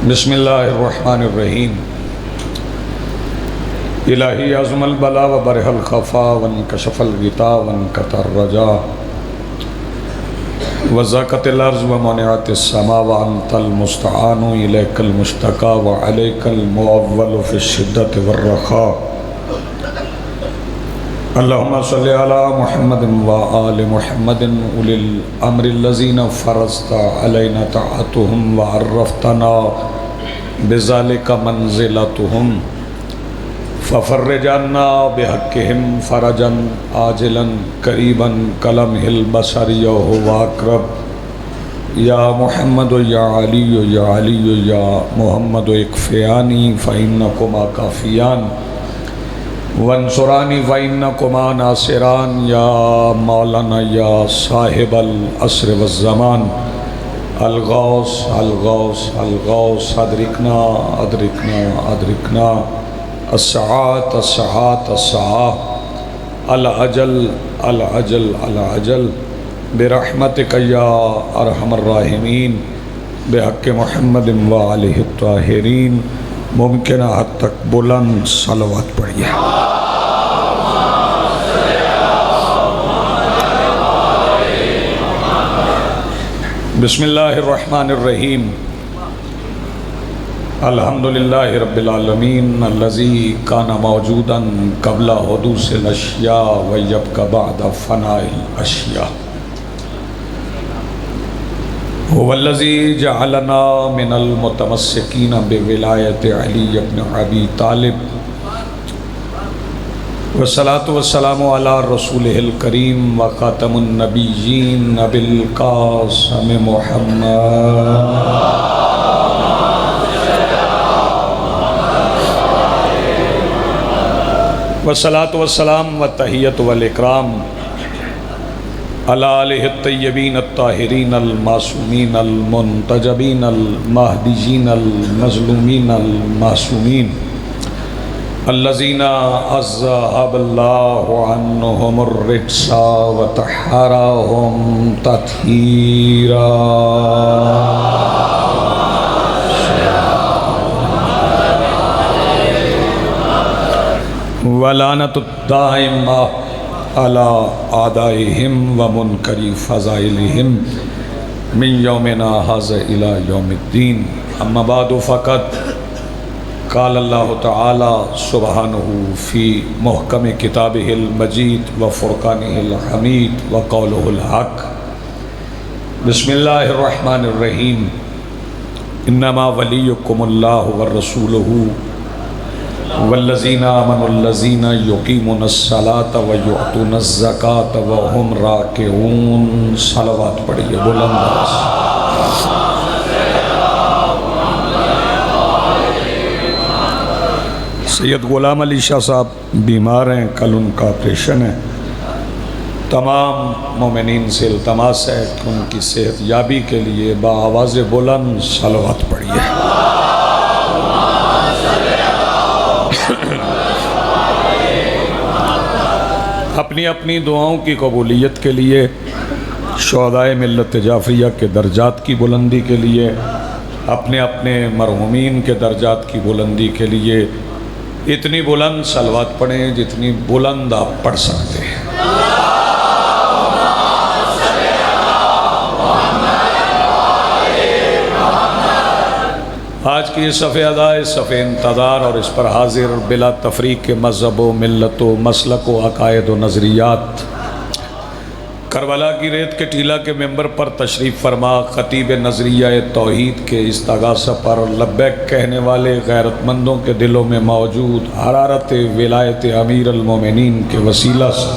بسم اللہ الرحمن الرحیم۔ الہی عظم البلا و برح الخفا وانکشف الغطا وانقطع الرجا وزاقت الارض ومنعت السماء وانت المستعان الیک المشتکا وعلیک المعول فی الشدۃ والرخاء۔ اللہم صلی علی محمد وآل محمد اولی الامر الذین فرضت علینا طاعتهم وعرفتنا بذلک منزلتهم ففرج عنا بحقهم فرجا عاجلا قریبا کلمح البصر وهو اقرب یا محمد یا علی یا علی یا محمد اکفیانی فإنکما کافیان وانصرانی فإنکما ناصران یا مولانا یا صاحب العصر والزمان الغوث الغوث الغوث ادرکنا ادرکنا ادرکنا الساعات الساعات الساعات العجل العجل العجل برحمتک یا ارحم الراحمین بحق محمد وآلہ الطاہرین۔ ممکنہ حد تک بلند صلوات پڑھیے۔ بسم اللہ الرحمن الرحیم۔ الحمدللہ رب العالمین الذی کان موجودا قبل حدوث الاشیاء ویبقی بعد فناء الاشیاء۔ هو الذی جعلنا من المتمسکین بولایت علی بن ابی طالب والصلاة والسلام علی رسولہ الکریم وخاتم النبیین ابی القاسم محمد والصلاة والسلام والتحیۃ والاکرام علی آلہ الطیبین الطاہرین المعصومین المنتجبین المہدیین المظلومین المعصومین الذین اذھب اللہ عنہم الرجس وطہرہم تطہیرا۔ ولعنت الدائمہ علی اعدائہم ومنکری فضائلہم من یومنا ھذا الی یوم الدین۔ اما بعد فقط قال اللہ تعالی سبحانہ فی محکم کتابہ المجید وفرقانہ الحمید وقولہ الحق۔ بسم اللہ الرحمن الرحیم۔ انما ولیکم اللہ ورسولہ والذین آمنوا الذین یقیمون الصلاة ویؤتون الزکاة وهم راکعون۔ صلوات پڑھیے بلند آواز۔ سید غلام علی شاہ صاحب بیمار ہیں، کل ان کا آپریشن ہے۔ تمام مومنین سے التماس ہے کہ ان کی صحت یابی کے لیے بآواز بلند صلوات پڑھیے۔ اپنی اپنی دعاؤں کی قبولیت کے لیے، شہدائے ملت جعفریہ کے درجات کی بلندی کے لیے، اپنے اپنے مرحومین کے درجات کی بلندی کے لیے اتنی بلند صلوات پڑھیں جتنی بلند آپ پڑھ سکتے ہیں۔ آج کی صفحہ ادائے صفحہ انتظار اور اس پر حاضر بلا تفریق کے مذہب و ملت و مسلک و عقائد و نظریات، کربلا کی ریت کے ٹیلہ کے ممبر پر تشریف فرما خطیب نظریہ توحید کے استغاثہ پر لبیک کہنے والے غیرت مندوں کے دلوں میں موجود حرارت ولایت امیر المومنین کے وسیلہ سے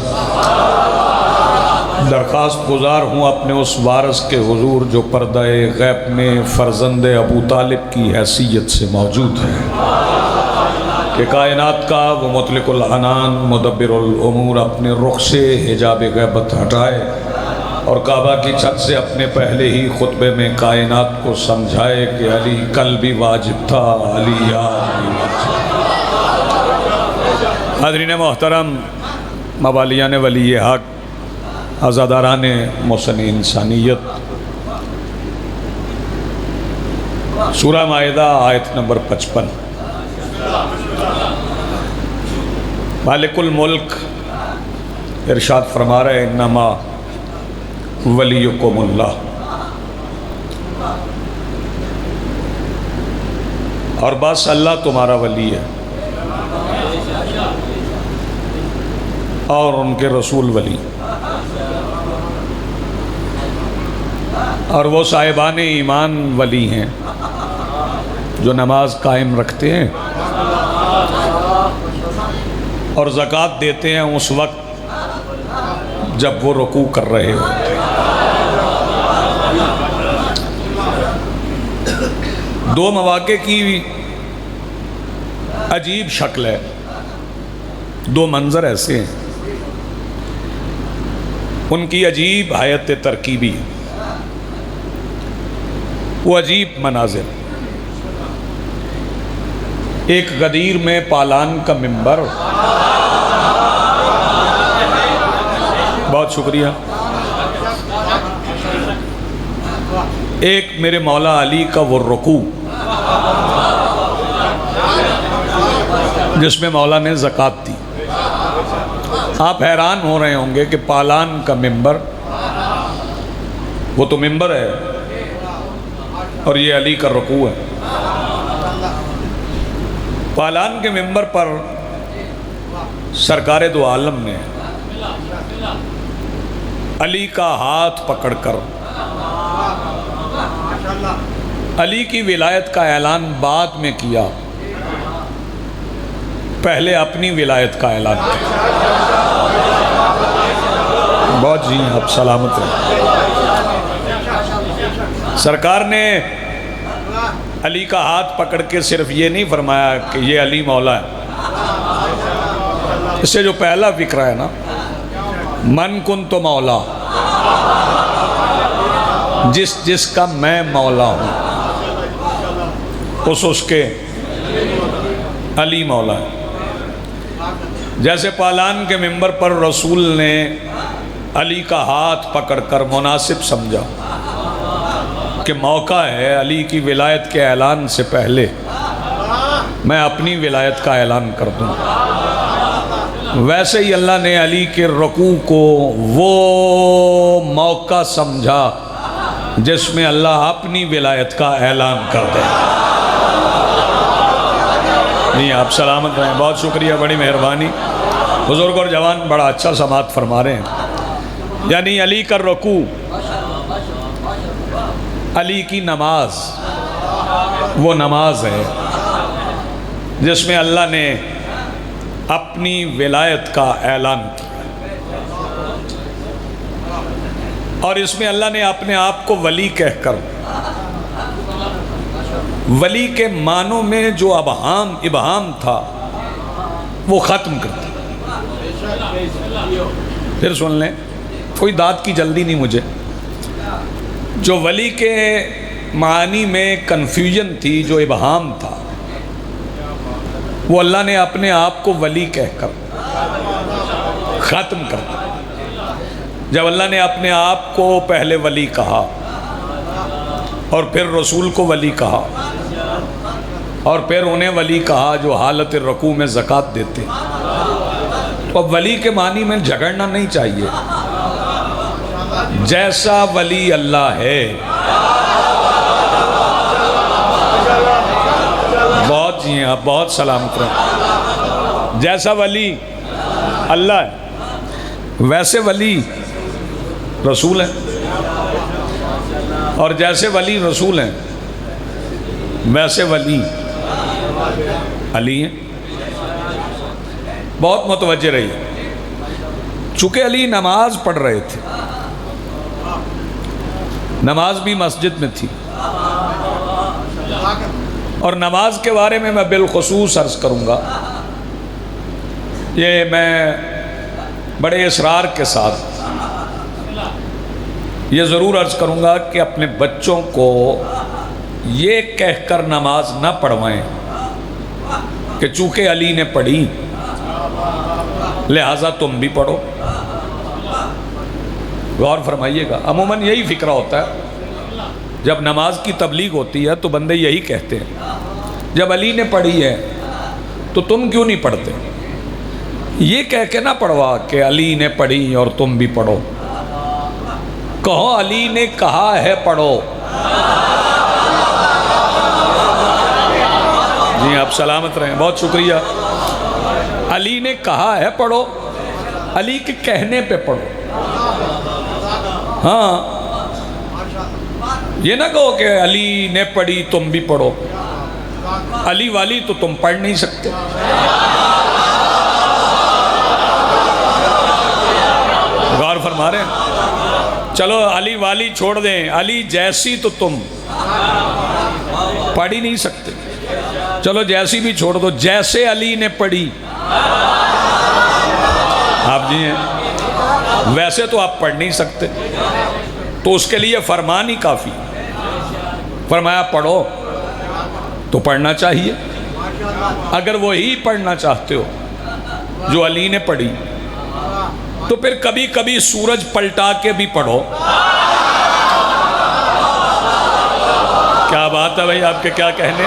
درخواست گزار ہوں اپنے اس وارث کے حضور جو پردہ غیب میں فرزند ابو طالب کی حیثیت سے موجود ہے، کہ کائنات کا وہ مطلق العنان مدبر الامور اپنے رخ سے حجاب غیبت ہٹائے اور کعبہ کی چھت سے اپنے پہلے ہی خطبے میں کائنات کو سمجھائے کہ علی کل بھی واجب تھا، علی یاد بھی واجب تھا۔ حاضرین محترم، موالیان ولی حق، عزاداران محسن انسانیت، سورہ مائدہ آیت نمبر 55۔ مالک الملک ارشاد فرما رہے انما ولیکم اللہ، اور بس اللہ تمہارا ولی ہے اور ان کے رسول ولی، اور وہ صاحبان ایمان ولی ہیں جو نماز قائم رکھتے ہیں اور زکوٰۃ دیتے ہیں اس وقت جب وہ رکوع کر رہے ہوتے ہیں۔ دو مواقع کی عجیب شکل ہے، دو منظر ایسے ہیں، ان کی عجیب حیت ترکیبی، وہ عجیب مناظر۔ ایک غدیر میں پالان کا منبر، بہت شکریہ، ایک میرے مولا علی کا وہ رکوع جس میں مولا نے زکوٰۃ دی۔ آپ حیران ہو رہے ہوں گے کہ پالان کا منبر، وہ تو منبر ہے اور یہ علی کا رکوع ہے۔ پالان کے منبر پر سرکار دو عالم نے علی کا ہاتھ پکڑ کر علی کی ولایت کا اعلان بعد میں کیا، پہلے اپنی ولایت کا اعلان کیا۔ بہت جی آپ سلامت ہیں۔ سرکار نے علی کا ہاتھ پکڑ کے صرف یہ نہیں فرمایا کہ یہ علی مولا ہے، اس سے جو پہلا فکرہ ہے نا، من کن تو مولا، جس کا میں مولا ہوں اس کے علی مولا ہے۔ جیسے پالان کے منبر پر رسول نے علی کا ہاتھ پکڑ کر مناسب سمجھا کہ موقع ہے علی کی ولایت کے اعلان سے پہلے میں اپنی ولایت کا اعلان کر دوں، ویسے ہی اللہ نے علی کے رکوع کو وہ موقع سمجھا جس میں اللہ اپنی ولایت کا اعلان کر دے۔ نہیں آپ سلامت رہیں، بہت شکریہ، بڑی مہربانی۔ بزرگ اور جوان بڑا اچھا سماعت فرما رہے ہیں۔ یعنی علی کا رکوع، علی کی نماز، وہ نماز ہے جس میں اللہ نے اپنی ولایت کا اعلان کیا، اور اس میں اللہ نے اپنے آپ کو ولی کہہ کر ولی کے معنوں میں جو ابہام تھا وہ ختم کر دیا۔ پھر سن لیں، کوئی داد کی جلدی نہیں مجھے، جو ولی کے معنی میں کنفیوژن تھی، جو ابہام تھا، وہ اللہ نے اپنے آپ کو ولی کہہ کر ختم کر دیا۔ جب اللہ نے اپنے آپ کو پہلے ولی کہا اور پھر رسول کو ولی کہا اور پھر انہیں ولی کہا جو حالت رکوع میں زکوٰۃ دیتے، تو اب ولی کے معنی میں جھگڑنا نہیں چاہیے۔ جیسا ولی اللہ ہے، بہت جی ہیں آپ، بہت سلامت رہیں، جیسا ولی اللہ ہے ویسے ولی رسول ہیں، اور جیسے ولی رسول ہیں ویسے ولی علی ہیں۔ بہت متوجہ رہی، چونکہ علی نماز پڑھ رہے تھے، نماز بھی مسجد میں تھی، اور نماز کے بارے میں بالخصوص عرض کروں گا، یہ میں بڑے اصرار کے ساتھ یہ ضرور عرض کروں گا کہ اپنے بچوں کو یہ کہہ کر نماز نہ پڑھوائیں کہ چونکہ علی نے پڑھی لہٰذا تم بھی پڑھو۔ غور فرمائیے گا، عموماً یہی فکرہ ہوتا ہے جب نماز کی تبلیغ ہوتی ہے تو بندے یہی کہتے ہیں جب علی نے پڑھی ہے تو تم کیوں نہیں پڑھتے؟ یہ کہہ کے نہ پڑھوا کہ علی نے پڑھی اور تم بھی پڑھو، کہو علی نے کہا ہے پڑھو۔ جی آپ سلامت رہیں، بہت شکریہ۔ علی نے کہا ہے پڑھو، علی کے کہنے پہ پڑھو۔ ہاں یہ نہ کہو کہ علی نے پڑھی تم بھی پڑھو، علی والی تو تم پڑھ نہیں سکتے۔ غور فرما رہے ہیں؟ چلو علی والی چھوڑ دیں، علی جیسی تو تم پڑھ ہی نہیں سکتے، چلو جیسی بھی چھوڑ دو، جیسے علی نے پڑھی آپ جی ہیں ویسے تو آپ پڑھ نہیں سکتے، تو اس کے لیے فرمان ہی کافی، فرمایا پڑھو تو پڑھنا چاہیے۔ اگر وہی پڑھنا چاہتے ہو جو علی نے پڑھی تو پھر کبھی کبھی سورج پلٹا کے بھی پڑھو۔ کیا بات ہے بھائی، آپ کے کیا کہنے؟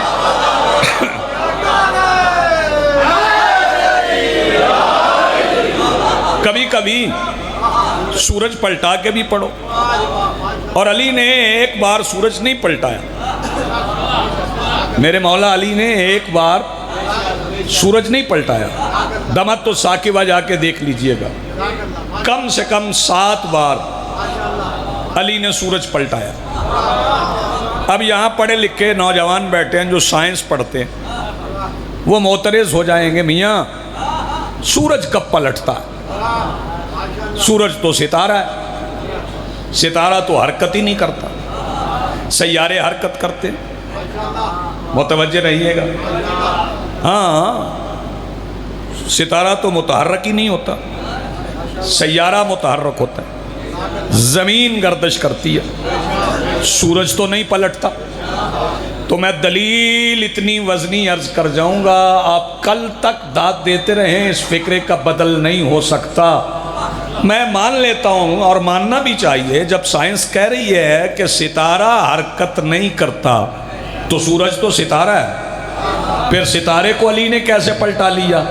کبھی کبھی سورج پلٹا کے بھی پڑھو، اور علی نے ایک بار سورج نہیں پلٹایا، میرے مولا علی نے ایک بار سورج نہیں پلٹایا، دمت تو ثاقبہ جا کے دیکھ لیجئے گا، کم سے کم 7 بار علی نے سورج پلٹایا۔ اب یہاں پڑھے لکھے نوجوان بیٹھے ہیں جو سائنس پڑھتے ہیں، وہ معترض ہو جائیں گے میاں سورج کب پلٹتا ہے؟ سورج تو ستارہ ہے، ستارہ تو حرکت ہی نہیں کرتا، سیارے حرکت کرتے، متوجہ رہیے گا۔ ہاں ستارہ تو متحرک ہی نہیں ہوتا، سیارہ متحرک ہوتا ہے، زمین گردش کرتی ہے، سورج تو نہیں پلٹتا۔ تو میں دلیل اتنی وزنی عرض کر جاؤں گا، آپ کل تک داد دیتے رہیں، اس فکرے کا بدل نہیں ہو سکتا۔ میں مان لیتا ہوں اور ماننا بھی چاہیے، جب سائنس کہہ رہی ہے کہ ستارہ حرکت نہیں کرتا تو سورج تو ستارہ ہے، پھر ستارے کو علی نے کیسے پلٹا لیا؟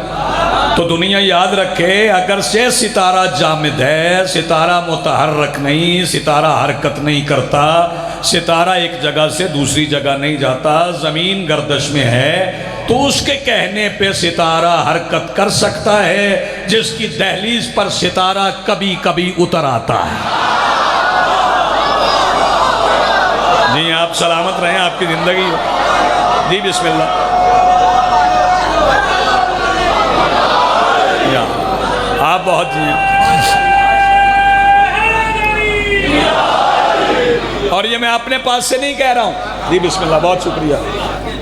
تو دنیا یاد رکھے، اگر سے ستارہ جامد ہے، ستارہ متحرک نہیں، ستارہ حرکت نہیں کرتا، ستارہ ایک جگہ سے دوسری جگہ نہیں جاتا، زمین گردش میں ہے، تو اس کے کہنے پہ ستارہ حرکت کر سکتا ہے، جس کی دہلیز پر ستارہ کبھی کبھی اتر آتا ہے۔ جی آپ سلامت رہیں، آپ کی زندگی ہو۔ جی بسم اللہ۔ آپ بہت جی اور یہ میں اپنے پاس سے نہیں کہہ رہا ہوں، جی بسم اللہ، بہت شکریہ،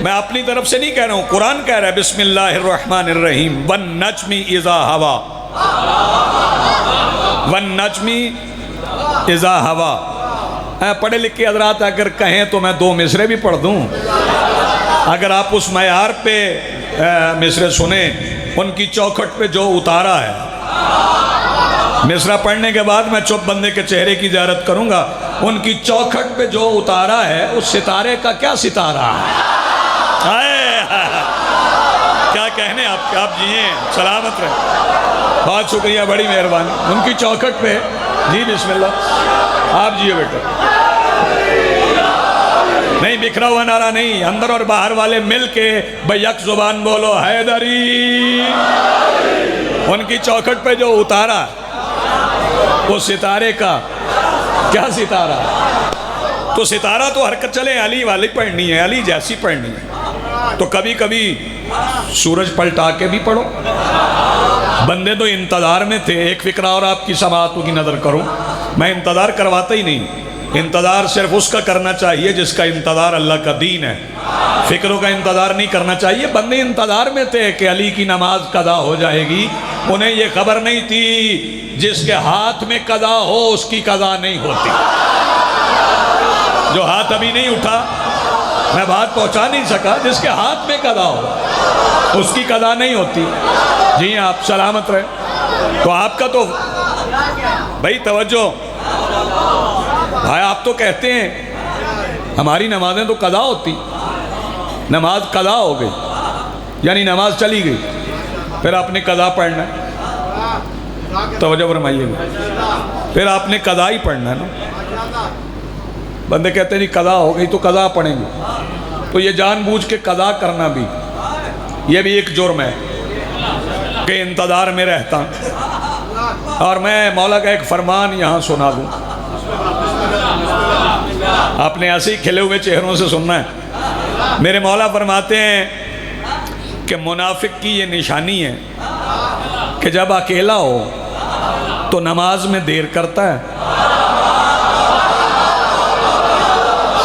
میں اپنی طرف سے نہیں کہہ رہا ہوں، قرآن کہہ رہا ہے بسم اللہ الرحمن الرحیم، والنجم اذا ہوا، والنجم اذا ہوا۔ پڑھے لکھے حضرات اگر کہیں تو میں 2 مصرے بھی پڑھ دوں، اگر آپ اس معیار پہ مصرے سنیں، ان کی چوکھٹ پہ جو اتارا ہے، مصرع پڑھنے کے بعد میں چپ بندے کے چہرے کی زیارت کروں گا، ان کی چوکھٹ پہ جو اتارا ہے اس ستارے کا کیا ستارہ ہے؟ کیا کہنے آپ جیئیں، سلامت رہیں، بہت شکریہ، بڑی مہربانی۔ ان کی چوکھٹ پہ، جی بسم اللہ، آپ جیئے بیٹا، نہیں بکھرا ہوا نعرہ نہیں، اندر اور باہر والے مل کے بیک زبان بولو حیدری۔ ان کی چوکھٹ پہ جو اتارا وہ ستارے کا کیا ستارہ؟ تو ستارہ تو حرکت چلے، علی والی پڑھنی ہے، علی جیسی پڑھنی ہے، تو کبھی کبھی سورج پلٹا کے بھی پڑھو۔ بندے تو انتظار میں تھے، ایک فکرہ اور آپ کی سماعتوں کی نظر کروں، میں انتظار کرواتا ہی نہیں، انتظار صرف اس کا کرنا چاہیے جس کا انتظار اللہ کا دین ہے، فکروں کا انتظار نہیں کرنا چاہیے۔ بندے انتظار میں تھے کہ علی کی نماز قضا ہو جائے گی، انہیں یہ خبر نہیں تھی جس کے ہاتھ میں قضا ہو اس کی قضا نہیں ہوتی۔ جو ہاتھ ابھی نہیں اٹھا، میں بات پہنچا نہیں سکا، جس کے ہاتھ میں قضا ہو اس کی قضا نہیں ہوتی۔ جی آپ سلامت رہے۔ تو آپ کا تو بھائی توجہ بھائی، آپ تو کہتے ہیں ہماری نمازیں تو قضا ہوتی، نماز قضا ہو گئی یعنی نماز چلی گئی، پھر آپ نے قضا پڑھنا ہے، توجہ فرمائیے گا، پھر آپ نے قضا ہی پڑھنا ہے نا۔ بندے کہتے ہیں جی قضا ہو گئی تو قضا پڑھیں گے، تو یہ جان بوجھ کے قضا کرنا بھی یہ بھی ایک جرم ہے کہ انتظار میں رہتا۔ اور میں مولا کا ایک فرمان یہاں سنا دوں، آپ نے ایسے ہی کھلے ہوئے چہروں سے سننا ہے۔ میرے مولا فرماتے ہیں کہ منافق کی یہ نشانی ہے کہ جب اکیلا ہو تو نماز میں دیر کرتا ہے۔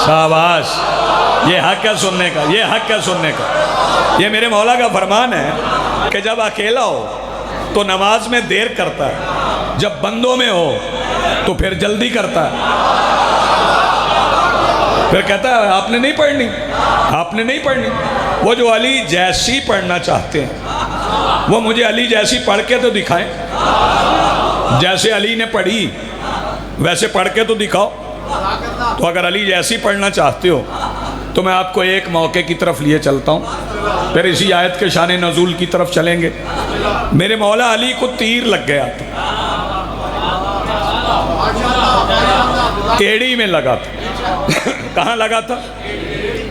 شاباش، یہ حق ہے سننے کا، یہ حق ہے سننے کا۔ یہ میرے مولا کا فرمان ہے کہ جب اکیلا ہو تو نماز میں دیر کرتا ہے، جب بندوں میں ہو تو پھر جلدی کرتا ہے۔ پھر کہتا ہے آپ نے نہیں پڑھنی، آپ نے نہیں پڑھنی۔ وہ جو علی جیسی پڑھنا چاہتے ہیں وہ مجھے علی جیسی پڑھ کے تو دکھائیں، جیسے علی نے پڑھی ویسے پڑھ کے تو دکھاؤ۔ تو اگر علی جیسی پڑھنا چاہتے ہو تو میں آپ کو ایک موقع کی طرف لیے چلتا ہوں، پھر اسی آیت کے شان نزول کی طرف چلیں گے۔ میرے مولا علی کو تیر لگ گیا تھا، ایڑی میں لگا تھا۔ کہاں لگا تھا؟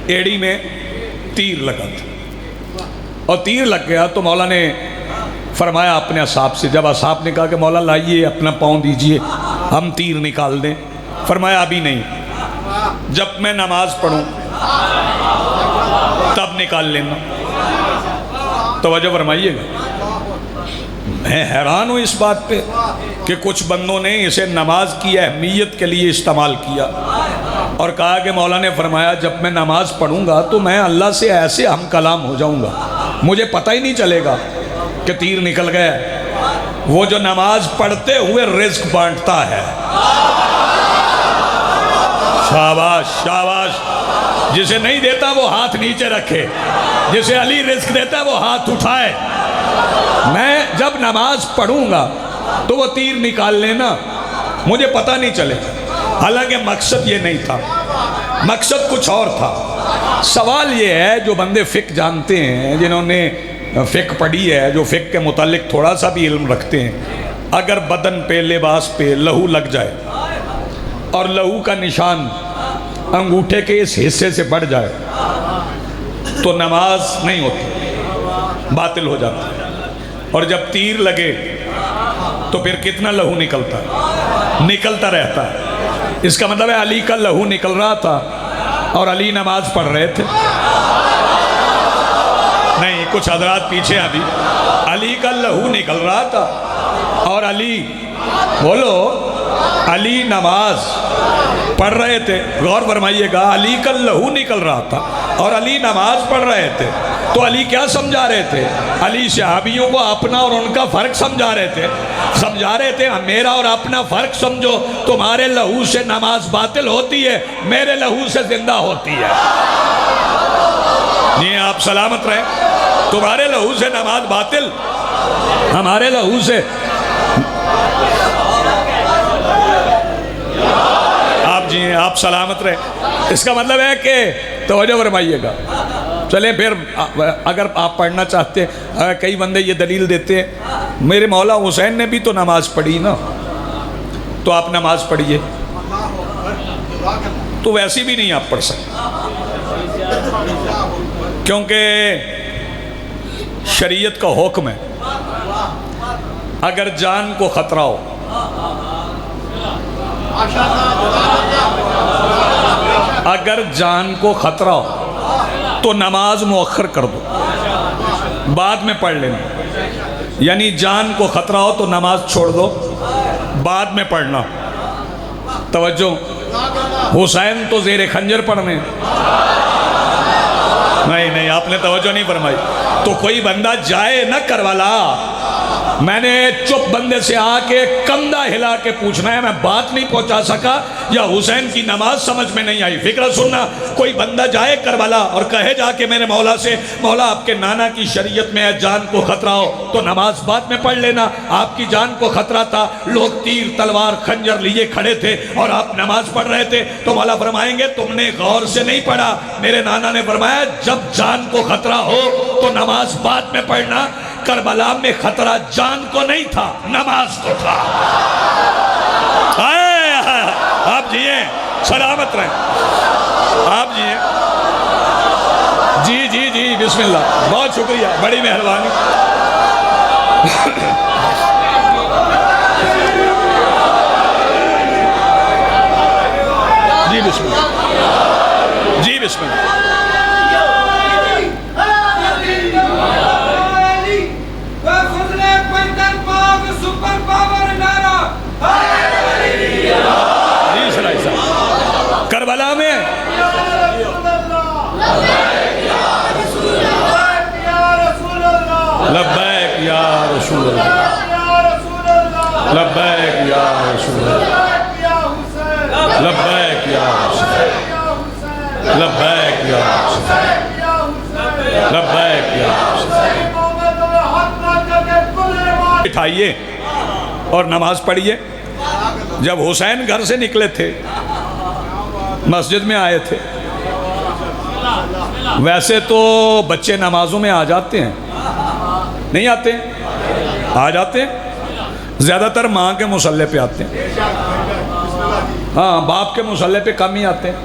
ایڑی میں تیر لگا تھا، اور تیر لگ گیا تو مولا نے فرمایا اپنے اصحاب سے، جب اصحاب نے کہا کہ مولا لائیے اپنا پاؤں دیجئے ہم تیر نکال دیں، فرمایا ابھی نہیں، جب میں نماز پڑھوں تب نکال لینا۔ توجہ فرمائیے گا۔ میں حیران ہوں اس بات پہ کہ کچھ بندوں نے اسے نماز کی اہمیت کے لیے استعمال کیا اور کہا کہ مولا نے فرمایا جب میں نماز پڑھوں گا تو میں اللہ سے ایسے ہم کلام ہو جاؤں گا مجھے پتہ ہی نہیں چلے گا کہ تیر نکل گیا ہے۔ وہ جو نماز پڑھتے ہوئے رزق بانٹتا ہے، شاباش شاباش، جسے نہیں دیتا وہ ہاتھ نیچے رکھے، جسے علی رزق دیتا ہے وہ ہاتھ اٹھائے۔ میں جب نماز پڑھوں گا تو وہ تیر نکال لینا مجھے پتہ نہیں چلے۔ حالانکہ مقصد یہ نہیں تھا، مقصد کچھ اور تھا۔ سوال یہ ہے جو بندے فقہ جانتے ہیں، جنہوں نے فقہ پڑھی ہے، جو فقہ کے متعلق تھوڑا سا بھی علم رکھتے ہیں، اگر بدن پہ لباس پہ لہو لگ جائے اور لہو کا نشان انگوٹھے کے اس حصے سے بڑھ جائے تو نماز نہیں ہوتی، باطل ہو جاتا ہے۔ اور جب تیر لگے تو پھر کتنا لہو نکلتا ہے؟ نکلتا رہتا ہے۔ اس کا مطلب ہے علی کا لہو نکل رہا تھا اور علی نماز پڑھ رہے تھے؟ نہیں، کچھ حضرات پیچھے ابھی، علی کا لہو نکل رہا تھا اور علی، بولو، علی نماز پڑھ رہے تھے۔ غور فرمائیے گا، علی کا لہو نکل رہا تھا اور علی نماز پڑھ رہے تھے، تو علی کیا سمجھا رہے تھے؟ علی صحابیوں کو اپنا اور ان کا فرق سمجھا رہے تھے، میرا اور اپنا فرق سمجھو، تمہارے لہو سے نماز باطل ہوتی ہے، میرے لہو سے زندہ ہوتی ہے۔ جی آپ سلامت رہیں، تمہارے لہو سے نماز باطل، ہمارے لہو سے آپ سلامت رہیں۔ اس کا مطلب ہے کہ توجہ فرمائیے گا۔ چلیں پھر اگر آپ پڑھنا چاہتے ہیں، کئی بندے یہ دلیل دیتے ہیں میرے مولا حسین نے بھی تو نماز پڑھی نا، تو آپ نماز پڑھیے، تو ویسی بھی نہیں آپ پڑھ سکتے، کیونکہ شریعت کا حکم ہے اگر جان کو خطرہ ہو، اگر جان کو خطرہ ہو تو نماز مؤخر کر دو، بعد میں پڑھ لینا۔ یعنی جان کو خطرہ ہو تو نماز چھوڑ دو، بعد میں پڑھنا۔ توجہ، حسین تو زیر خنجر پڑھنے، نہیں آپ نے توجہ نہیں فرمائی۔ تو کوئی بندہ جائے نہ کربلا میں نے چپ بندے سے آ کے کندھا ہلا کے پوچھنا ہے، میں بات نہیں پہنچا سکا یا حسین کی نماز سمجھ میں نہیں آئی۔ فکر سننا، کوئی بندہ جائے کربلا اور کہے جا کے میرے مولا سے، مولا آپ کے نانا کی شریعت میں ہے، جان کو خطرہ ہو تو نماز بعد میں پڑھ لینا، آپ کی جان کو خطرہ تھا، لوگ تیر تلوار خنجر لیے کھڑے تھے اور آپ نماز پڑھ رہے تھے، تو مولا فرمائیں گے تم نے غور سے نہیں پڑھا۔ میرے نانا نے فرمایا جب جان کو خطرہ ہو تو نماز بعد میں پڑھنا۔ کربلا میں خطرہ جان کو نہیں تھا، نماز کو تھا۔ آپ جیئے سلامت رہیں، آپ جیئے۔ جی جی جی بسم اللہ، بہت شکریہ، بڑی مہربانی۔ جی بسم اللہ، جی بسم اللہ۔ کربلا میں لبیک یا رسول اللہ، لبیک یا رسول اللہ، لبیک یا رسول اللہ، لبیک یا رسول اللہ، لبیک یا رسول اللہ۔ اٹھائیے اور نماز پڑھیے۔ جب حسین گھر سے نکلے تھے، مسجد میں آئے تھے، ویسے تو بچے نمازوں میں آ جاتے ہیں، نہیں آتے؟ آ جاتے ہیں، زیادہ تر ماں کے مصلی پہ آتے ہیں، ہاں باپ کے مصلی پہ کم ہی آتے ہیں۔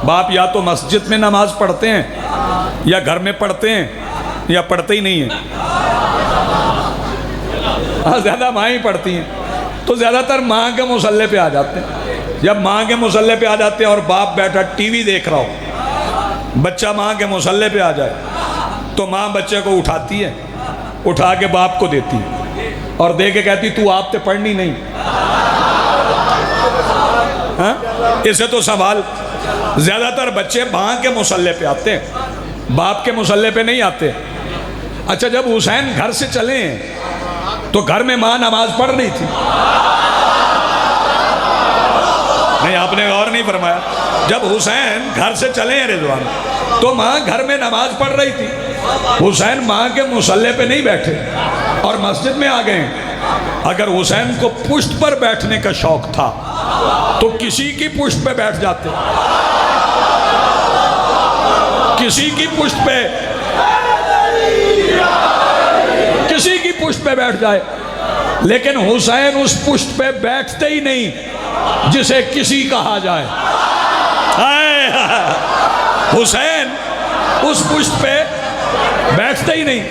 باپ یا تو مسجد میں نماز پڑھتے ہیں یا گھر میں پڑھتے ہیں یا پڑھتے ہی نہیں ہیں، ہاں زیادہ ماں ہی پڑھتی ہیں، تو زیادہ تر ماں کے مصلی پہ آ جاتے ہیں۔ جب ماں کے مصلی پہ آ جاتے ہیں اور باپ بیٹھا ٹی وی دیکھ رہا ہو، بچہ ماں کے مصلی پہ آ جائے تو ماں بچے کو اٹھاتی ہے، اٹھا کے باپ کو دیتی ہے اور دے کے کہتی تو آپ تے پڑھنی نہیں، ہاں اسے تو سوال۔ زیادہ تر بچے ماں کے مصلی پہ آتے ہیں، باپ کے مصلی پہ نہیں آتے۔ اچھا جب حسین گھر سے چلے تو گھر میں ماں نماز پڑھ رہی تھی؟ نہیں، آپ نے غور نہیں فرمایا۔ جب حسین گھر سے چلے ہیں رضوان تو ماں گھر میں نماز پڑھ رہی تھی، حسین ماں کے مصلی پہ نہیں بیٹھے اور مسجد میں آ گئے۔ اگر حسین کو پشت پر بیٹھنے کا شوق تھا تو کسی کی پشت پہ بیٹھ جاتے، کسی کی پشت پہ، کسی کی پشت پہ بیٹھ جائے، لیکن حسین اس پشت پہ بیٹھتے ہی نہیں جسے کسی کہا جائے۔ حسین اس پشت پہ بیٹھتے ہی نہیں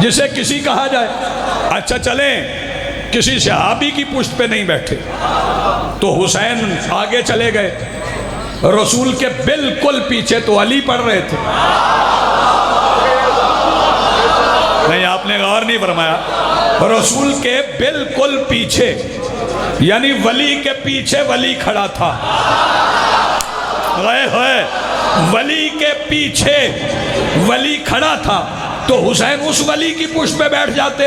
جسے کسی کہا جائے۔ اچھا چلیں کسی صحابی کی پشت پہ نہیں بیٹھے تو حسین آگے چلے گئے، رسول کے بالکل پیچھے تو علی پڑھ رہے تھے۔ نہیں، آپ نے غور نہیں فرمایا، رسول کے بالکل پیچھے یعنی ولی کے پیچھے ولی کھڑا تھا، غیر ہوئے ولی کے پیچھے ولی کھڑا تھا تو حسین اس ولی کی پشت پہ بیٹھ جاتے۔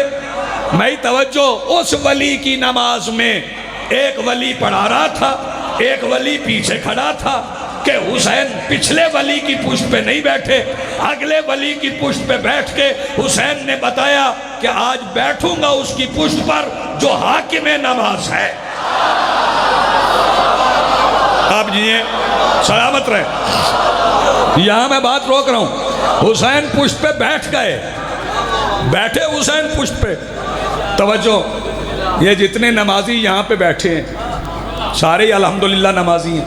میں توجہ، اس ولی کی نماز میں ایک ولی پڑھا رہا تھا، ایک ولی پیچھے کھڑا تھا کہ حسین پچھلے ولی کی پشت پہ نہیں بیٹھے، اگلے ولی کی پشت پہ بیٹھ کے حسین نے بتایا کہ آج بیٹھوں گا اس کی پشت پر جو حاکم نماز ہے۔ آپ جیئے سلامت رہے۔ یہاں میں بات روک رہا ہوں، حسین پشت پہ بیٹھ گئے، بیٹھے حسین پشت پہ۔ توجہ، یہ جتنے نمازی یہاں پہ بیٹھے ہیں سارے ہی الحمدللہ نمازی ہیں۔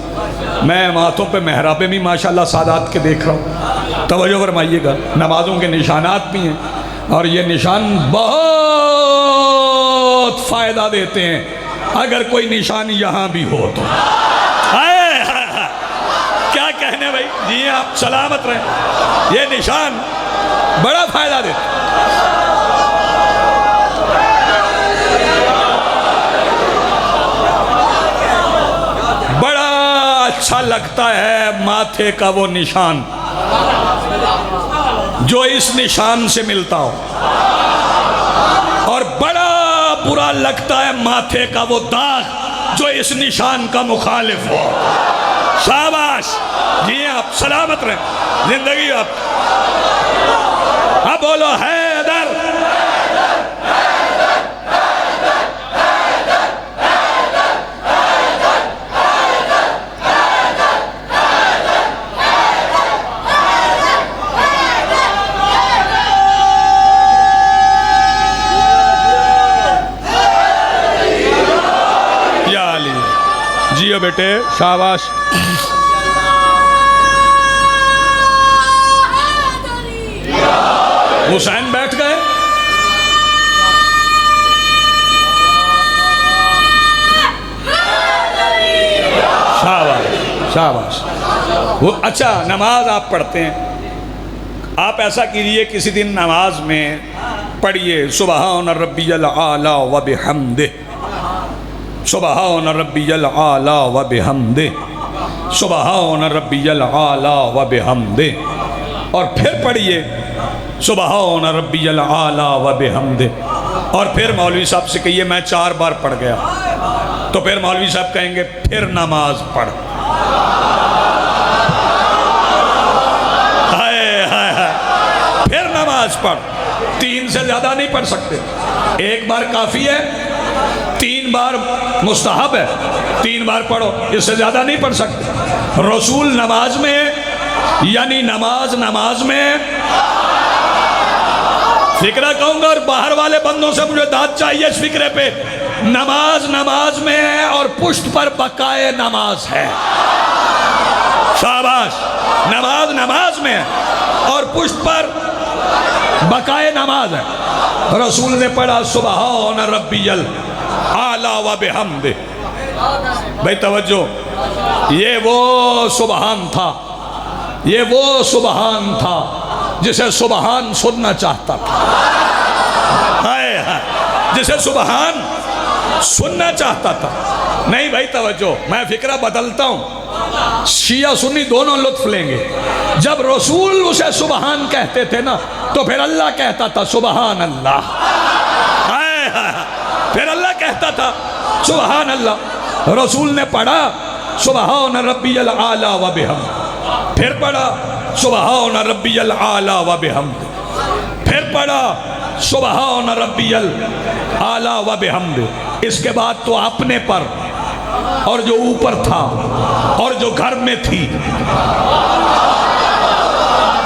میں ہاتھوں پہ محرابیں بھی ماشاءاللہ سادات کے دیکھ رہا ہوں، توجہ فرمائیے گا، نمازوں کے نشانات بھی ہیں اور یہ نشان بہت فائدہ دیتے ہیں اگر کوئی نشان یہاں بھی ہو تو۔ کیا کہنے بھائی، جی آپ سلامت رہیں، یہ نشان بڑا فائدہ دیتے ہیں۔ بڑا اچھا لگتا ہے ماتھے کا وہ نشان جو اس نشان سے ملتا ہو۔ اور بڑا برا لگتا ہے ماتھے کا وہ داغ جو اس نشان کا مخالف ہو. شاباش جی آپ سلامت رہیں زندگی آپ. اب بولو حیدر. جیو بیٹے شاباش. حسین بیٹھ گئے. شاباش شاباش. اچھا نماز آپ پڑھتے ہیں, آپ ایسا کیجئے کسی دن نماز میں پڑھیے سبحان ربی الاعلی و بحمدہ, سبحان ربی الاعلی و بحمدہ, سبحان ربی الاعلی و بحمدہ. اور پھر پڑھیے سبحان ربی الاعلی و بحمدہ. اور پھر مولوی صاحب سے کہیے میں 4 بار پڑھ گیا, تو پھر مولوی صاحب کہیں گے پھر نماز پڑھ. پھر نماز پڑھ. 3 سے زیادہ نہیں پڑھ سکتے, 1 بار کافی ہے, 3 بار مستحب ہے, 3 بار پڑھو, اس سے زیادہ نہیں پڑھ سکتے. رسول نماز میں یعنی نماز میں فکرہ کہوں گا, اور باہر والے بندوں سے مجھے داد چاہیے اس فکرے پہ. نماز میں ہے اور پشت پر بقائے نماز ہے. شاباش. نماز میں ہے اور پشت پر بقائے نماز ہے. رسول نے پڑھا سبحان ربی الاعلی و بحمدہ. بھائی توجہ, یہ وہ سبحان تھا, یہ وہ سبحان تھا جسے سبحان سننا چاہتا تھا. جسے سبحان سننا چاہتا تھا. نہیں بھائی توجہ, میں فکرہ بدلتا ہوں, شیعہ سنی دونوں لطف لیں گے. جب رسول اسے سبحان کہتے تھے نا, تو پھر اللہ کہتا تھا سبحان اللہ. پھر اللہ کہتا تھا سبحان اللہ. رسول نے پڑھا سبحان ربی الاعلی و بحمدہ, پھر پڑھا سبحان ربی الاعلی و بحمدہ, پھر پڑھا سبحان ربی الاعلی و بحمدہ. اس کے بعد تو اپنے پر اور جو اوپر تھا اور جو گھر میں تھی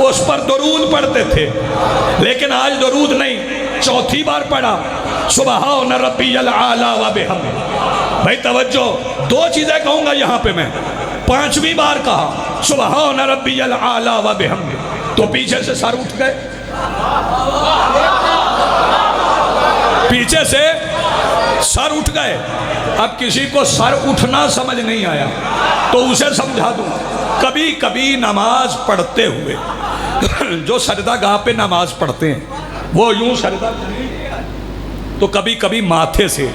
اس پر درود پڑھتے تھے, لیکن آج درود نہیں. 4تھی بار پڑھا سبحان ربی الاعلی و بحمدہ. بھائی توجہ, 2 چیزیں کہوں گا یہاں پہ میں. 5ویں بار کہا سبحان ربی الاعلی و بحمدہ, تو پیچھے سے سر اٹھ گئے. پیچھے سے سر اٹھ گئے. اب کسی کو سر اٹھنا سمجھ نہیں آیا تو اسے سمجھا دوں. کبھی کبھی نماز پڑھتے ہوئے جو سجدہ گاہ پہ نماز پڑھتے ہیں وہ یوں سجدہ, تو کبھی کبھی ماتھے سے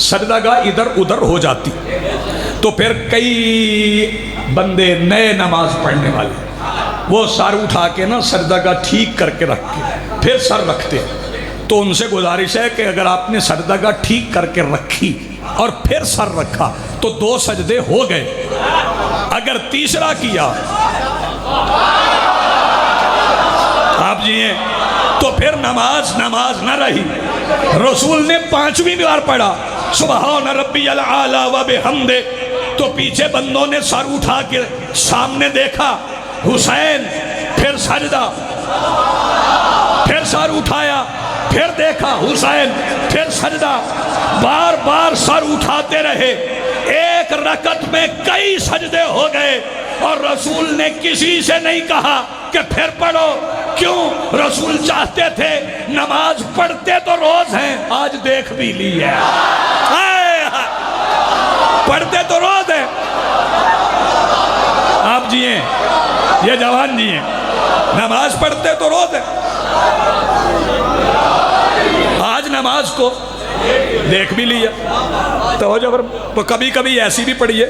سجدہ گاہ ادھر ادھر ہو جاتی. تو پھر کئی بندے نئے نماز پڑھنے والے وہ سر اٹھا کے نا سجدہ گاہ ٹھیک کر کے رکھ کے پھر سر رکھتے. تو ان سے گزارش ہے کہ اگر آپ نے سجدہ گاہ ٹھیک کر کے رکھی اور پھر سر رکھا تو 2 سجدے ہو گئے. اگر تیسرا کیا آپ جیئے تو پھر نماز نہ رہی. رسول نے 5ویں بار پڑھا سبحان ربی الاعلی و بحمدہ, تو پیچھے بندوں نے سر اٹھا کے سامنے دیکھا حسین, پھر سجدہ, پھر سر اٹھایا, پھر دیکھا حسین, پھر سجدہ. بار بار سر اٹھاتے رہے. ایک رکعت میں کئی سجدے ہو گئے اور رسول نے کسی سے نہیں کہا کہ پھر پڑھو. کیوں؟ رسول چاہتے تھے نماز پڑھتے تو روز ہیں, آج دیکھ بھی لی ہے. پڑھتے تو روز ہیں. آپ جیئے, یہ جوان جیئے, نماز پڑھتے تو روز ہیں, آج نماز کو دیکھ بھی لیا. تو کبھی کبھی ایسی بھی پڑھیے,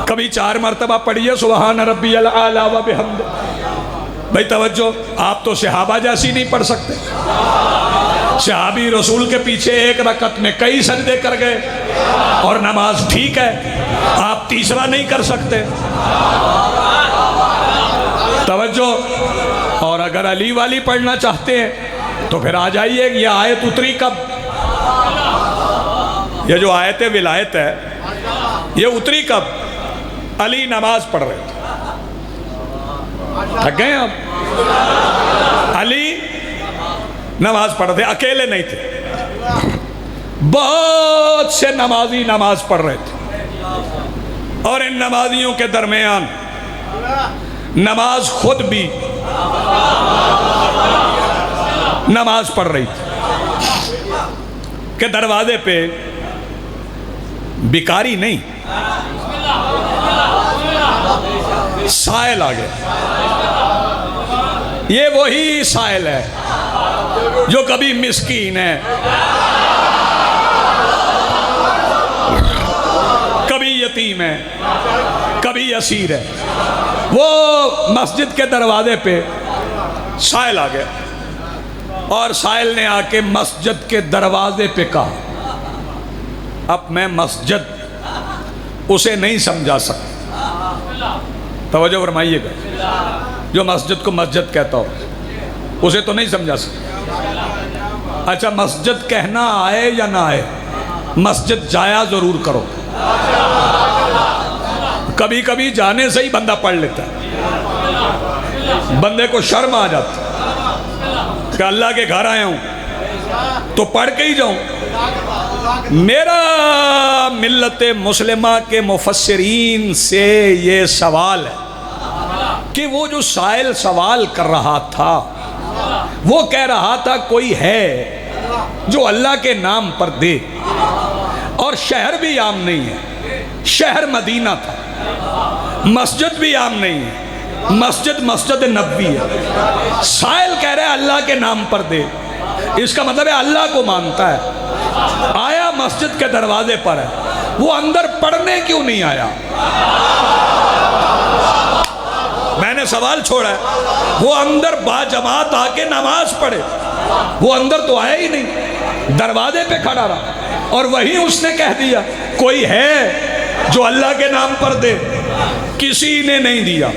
کبھی 4 مرتبہ پڑھیے سبحان ربی الاعلی و بحمدہ. بھئی توجہ, آپ تو صحابہ جیسی نہیں پڑھ سکتے. صحابی رسول کے پیچھے ایک رکعت میں کئی سجدے کر گئے اور نماز ٹھیک ہے، آپ تیسرا نہیں کر سکتے؟ توجہ۔ اور اگر علی والی پڑھنا چاہتے ہیں تو پھر آ جائیے، یہ آیت اتری کب؟ یہ جو آیت ولایت ہے یہ اتری کب؟ علی نماز پڑھ رہے تھے، تھک گئے آپ؟ علی نماز پڑھ رہے تھے، اکیلے نہیں تھے، بہت سے نمازی نماز پڑھ رہے تھے، اور ان نمازیوں کے درمیان نماز خود بھی نماز پڑھ رہی تھی کہ دروازے پہ بھکاری نہیں، سائل آ گئے۔ یہ وہی سائل ہے جو کبھی مسکین ہے، کبھی یتیم ہے، کبھی اسیر ہے۔ وہ مسجد کے دروازے پہ سائل آ گیا، اور سائل نے آ کے مسجد کے دروازے پہ کہا، اب میں مسجد اسے نہیں سمجھا سکتا۔ توجہ فرمائیے گا، جو مسجد کو مسجد کہتا ہو اسے تو نہیں سمجھا سکتا۔ اچھا، مسجد کہنا آئے یا نہ آئے، مسجد جایا ضرور کرو۔ کبھی کبھی جانے سے ہی بندہ پڑھ لیتا ہے، بندے کو شرم آ جاتی کہ اللہ کے گھر آیا ہوں تو پڑھ کے ہی جاؤں۔ میرا ملت مسلمہ کے مفسرین سے یہ سوال ہے کہ وہ جو سائل سوال کر رہا تھا وہ کہہ رہا تھا کوئی ہے جو اللہ کے نام پر دے، اور شہر بھی عام نہیں ہے، شہر مدینہ تھا، مسجد بھی عام نہیں ہے، مسجد نبوی ہے۔ سائل کہہ رہا ہے اللہ کے نام پر دے، اس کا مطلب ہے اللہ کو مانتا ہے، آیا مسجد کے دروازے پر ہے، وہ اندر پڑھنے کیوں نہیں آیا؟ میں نے سوال چھوڑا ہے، وہ اندر با جماعت آ کے نماز پڑھے، وہ اندر تو آیا ہی نہیں، دروازے پہ کھڑا رہا، اور وہیں اس نے کہہ دیا کوئی ہے جو اللہ کے نام پر دے، کسی نے نہیں دیا۔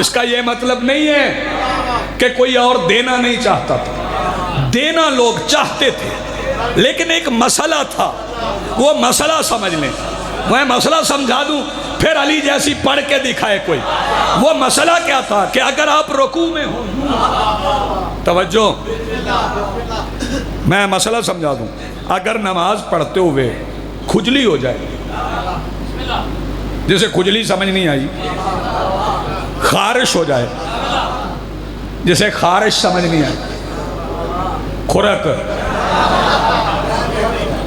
اس کا یہ مطلب نہیں ہے کہ کوئی اور دینا نہیں چاہتا تھا، دینا لوگ چاہتے تھے، لیکن ایک مسئلہ تھا، وہ مسئلہ سمجھ لیں۔ میں مسئلہ سمجھا دوں پھر علی جیسی پڑھ کے دکھائے کوئی۔ وہ مسئلہ کیا تھا کہ اگر آپ رکوع میں ہو، توجہ، میں مسئلہ سمجھا دوں، اگر نماز پڑھتے ہوئے کھجلی ہو جائے، جسے کھجلی سمجھ نہیں آئی، خارش ہو جائے، جسے خارش سمجھ نہیں آئی، کھرک،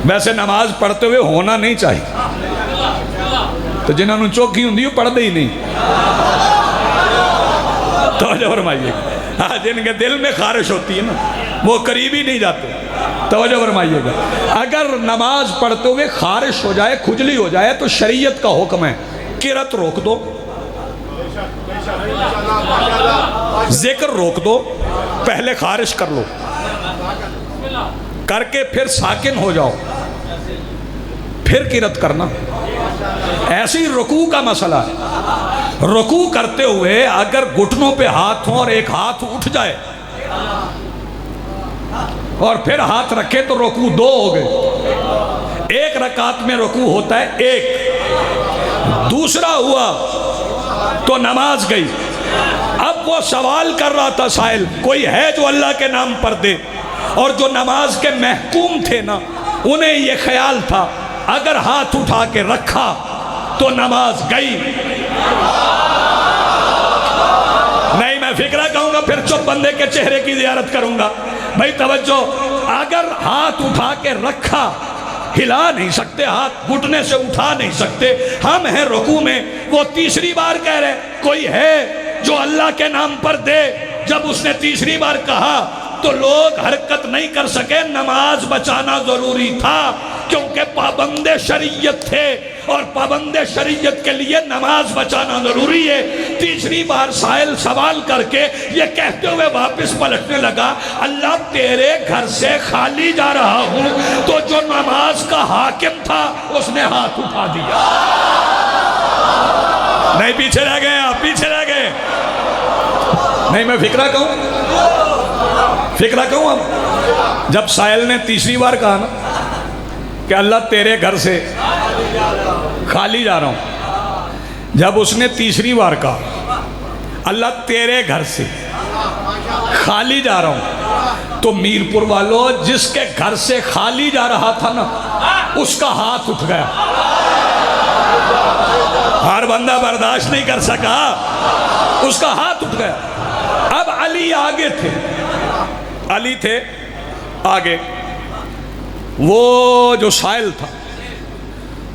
ویسے نماز پڑھتے ہوئے ہونا نہیں چاہیے، تو جنہوں نے چوکی ہوں دی وہ پڑھتے ہی نہیں۔ توجہ فرمائیے، جن کے دل میں خارش ہوتی ہے نا وہ قریب ہی نہیں جاتے۔ توجہ فرمائیے گا، اگر نماز پڑھتے ہوئے خارش ہو جائے، کھجلی ہو جائے، تو شریعت کا حکم ہے قرأت روک دو، ذکر روک دو، پہلے خارش کر لو، کر کے پھر ساکن ہو جاؤ، پھر قرأت کرنا۔ ایسی رکوع کا مسئلہ ہے، رکوع کرتے ہوئے اگر گھٹنوں پہ ہاتھ ہوں اور ایک ہاتھ اٹھ جائے اور پھر ہاتھ رکھے تو رکوع دو ہو گئے۔ ایک رکعت میں رکوع ہوتا ہے ایک، دوسرا ہوا تو نماز گئی۔ اب وہ سوال کر رہا تھا سائل، کوئی ہے جو اللہ کے نام پر دے، اور جو نماز کے محکوم تھے نا انہیں یہ خیال تھا اگر ہاتھ اٹھا کے رکھا تو نماز گئی۔ نہیں، میں فکرہ کہوں گا پھر چپ بندے کے چہرے کی زیارت کروں گا۔ بھائی توجہ، اگر ہاتھ اٹھا کے رکھا، ہلا نہیں سکتے، ہاتھ گھٹنے سے اٹھا نہیں سکتے، ہم ہیں رکوع میں، وہ تیسری بار کہہ رہے کوئی ہے جو اللہ کے نام پر دے۔ جب اس نے تیسری بار کہا تو لوگ حرکت نہیں کر سکے، نماز بچانا ضروری تھا کیونکہ پابند شریعت تھے۔ اور پابند شریعت کے لیے نماز بچانا ضروری ہے۔ تیسری بار سائل سوال کر کے یہ کہتے ہوئے واپس پلٹنے لگا، اللہ تیرے گھر سے خالی جا رہا ہوں، تو جو نماز کا حاکم تھا اس نے ہاتھ اٹھا دیا۔ نہیں پیچھے رہ گئے، آپ پیچھے رہ گئے۔ نہیں میں فکرہ کہوں اب، جب سائل نے تیسری بار کہا نا کہ اللہ تیرے گھر سے خالی جا رہا ہوں، جب اس نے تیسری بار کہا اللہ تیرے گھر سے خالی جا رہا ہوں، تو میرپور والو جس کے گھر سے خالی جا رہا تھا نا اس کا ہاتھ اٹھ گیا۔ ہر بندہ برداشت نہیں کر سکا، اس کا ہاتھ اٹھ گیا۔ اب علی آگے تھے، علی تھے آگے، وہ جو سائل تھا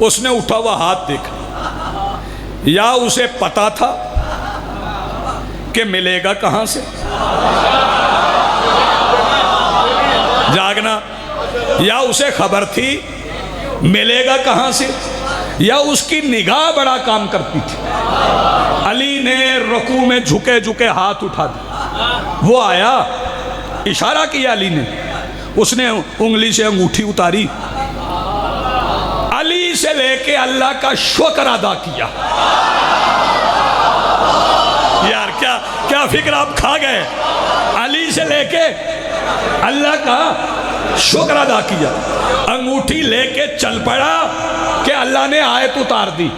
اس نے اٹھا ہوا ہاتھ دیکھا، یا اسے پتا تھا کہ ملے گا کہاں سے، جاگنا، یا اسے خبر تھی ملے گا کہاں سے، یا اس کی نگاہ بڑا کام کرتی تھی۔ علی نے رکوع میں جھکے جھکے ہاتھ اٹھا دیا، وہ آیا، اشارہ کیا علی نے، اس نے انگلی سے انگوٹھی اتاری، علی سے لے کے اللہ کا شکر ادا کیا۔ یار کیا فکر آپ کھا گئے، علی سے لے کے اللہ کا شکر ادا کیا، انگوٹھی لے کے چل پڑا کہ اللہ نے آیت اتار دی۔